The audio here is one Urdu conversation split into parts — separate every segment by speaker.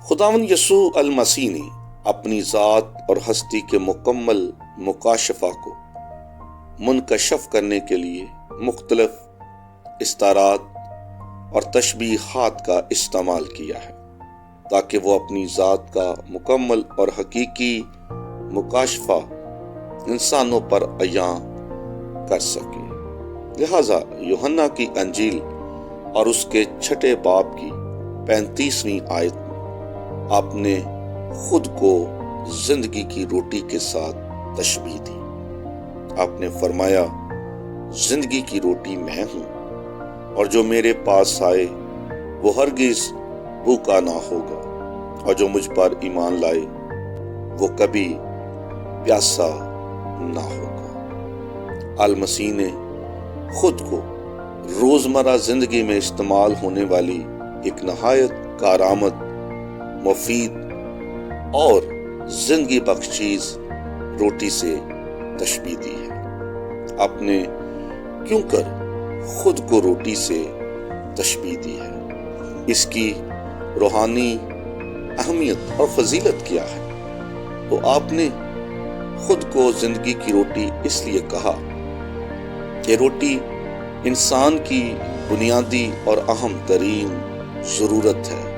Speaker 1: خداوند یسوع المسیح نے اپنی ذات اور ہستی کے مکمل مکاشفہ کو منکشف کرنے کے لیے مختلف استعارات اور تشبیہات کا استعمال کیا ہے تاکہ وہ اپنی ذات کا مکمل اور حقیقی مکاشفہ انسانوں پر عیاں کر سکے۔ لہذا یوحنا کی انجیل اور اس کے 6 باب کی 35ویں آیت میں آپ نے خود کو زندگی کی روٹی کے ساتھ تشبیہ دی۔ آپ نے فرمایا، زندگی کی روٹی میں ہوں، اور جو میرے پاس آئے وہ ہرگز بھوکا نہ ہوگا، اور جو مجھ پر ایمان لائے وہ کبھی پیاسا نہ ہوگا۔ المسیح نے خود کو روزمرہ زندگی میں استعمال ہونے والی ایک نہایت کارآمد، مفید اور زندگی بخش چیز روٹی سے تشبیہ دی ہے۔ آپ نے کیوں کر خود کو روٹی سے تشبیہ دی ہے؟ اس کی روحانی اہمیت اور فضیلت کیا ہے؟ تو آپ نے خود کو زندگی کی روٹی اس لیے کہا کہ روٹی انسان کی بنیادی اور اہم ترین ضرورت ہے،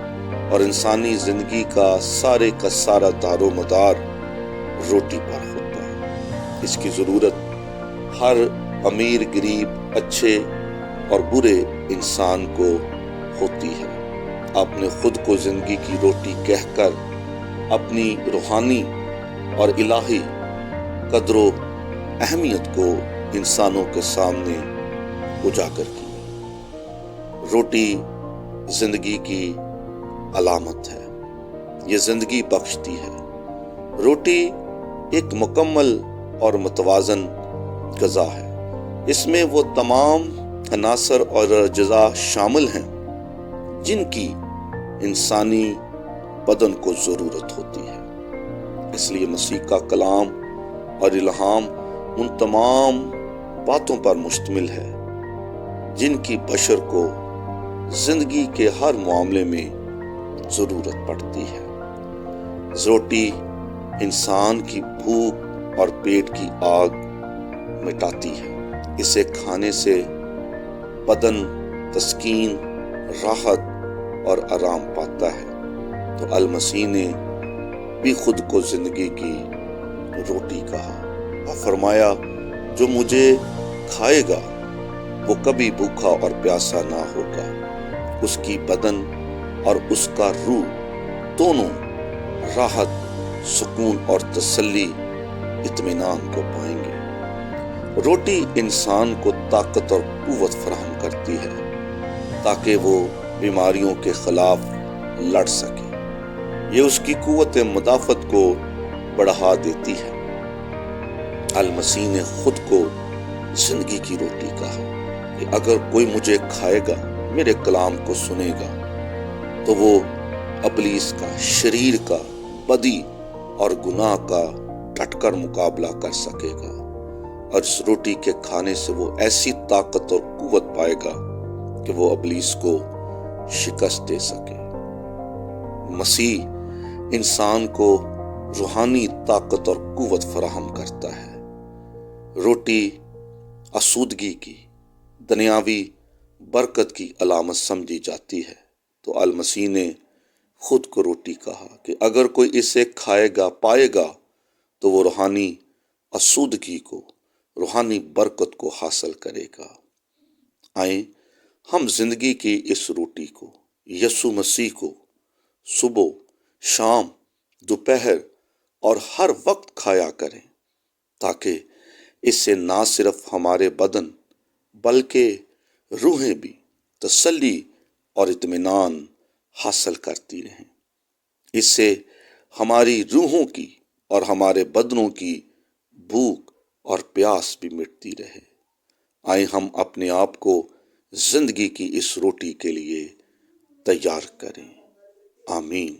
Speaker 1: اور انسانی زندگی کا سارا دار و مدار روٹی پر ہوتا ہے۔ اس کی ضرورت ہر امیر، غریب، اچھے اور برے انسان کو ہوتی ہے۔ آپ نے خود کو زندگی کی روٹی کہہ کر اپنی روحانی اور الہی قدر و اہمیت کو انسانوں کے سامنے اجاگر کی۔ روٹی زندگی کی علامت ہے، یہ زندگی بخشتی ہے۔ روٹی ایک مکمل اور متوازن غذا ہے۔ اس میں وہ تمام عناصر اور اجزاء شامل ہیں جن کی انسانی بدن کو ضرورت ہوتی ہے۔ اس لیے مسیح کا کلام اور الہام ان تمام باتوں پر مشتمل ہے جن کی بشر کو زندگی کے ہر معاملے میں ضرورت پڑتی ہے۔ روٹی انسان کی بھوک اور پیٹ کی آگ مٹاتی ہے۔ اسے کھانے سے بدن تسکین، راحت اور آرام پاتا ہے۔ تو المسیح نے بھی خود کو زندگی کی روٹی کہا اور فرمایا، جو مجھے کھائے گا وہ کبھی بھوکا اور پیاسا نہ ہوگا۔ اس کی بدن اور اس کا روح دونوں راحت، سکون اور تسلی، اطمینان کو پائیں گے۔ روٹی انسان کو طاقت اور قوت فراہم کرتی ہے تاکہ وہ بیماریوں کے خلاف لڑ سکے۔ یہ اس کی قوت مدافعت کو بڑھا دیتی ہے۔ المسیح نے خود کو زندگی کی روٹی کہا کہ اگر کوئی مجھے کھائے گا، میرے کلام کو سنے گا، تو وہ ابلیس کا، شریر کا، بدی اور گناہ کا ڈٹ کر مقابلہ کر سکے گا، اور اس روٹی کے کھانے سے وہ ایسی طاقت اور قوت پائے گا کہ وہ ابلیس کو شکست دے سکے۔ مسیح انسان کو روحانی طاقت اور قوت فراہم کرتا ہے۔ روٹی آسودگی کی، دنیاوی برکت کی علامت سمجھی جاتی ہے۔ تو المسیح نے خود کو روٹی کہا کہ اگر کوئی اسے کھائے گا، پائے گا، تو وہ روحانی آسودگی کو، روحانی برکت کو حاصل کرے گا۔ آئیں ہم زندگی کی اس روٹی کو، یسوع مسیح کو، صبح، شام، دوپہر اور ہر وقت کھایا کریں، تاکہ اس سے نہ صرف ہمارے بدن بلکہ روحیں بھی تسلی اور اطمینان حاصل کرتی رہیں۔ اس سے ہماری روحوں کی اور ہمارے بدنوں کی بھوک اور پیاس بھی مٹتی رہے۔ آئیں ہم اپنے آپ کو زندگی کی اس روٹی کے لیے تیار کریں۔ آمین۔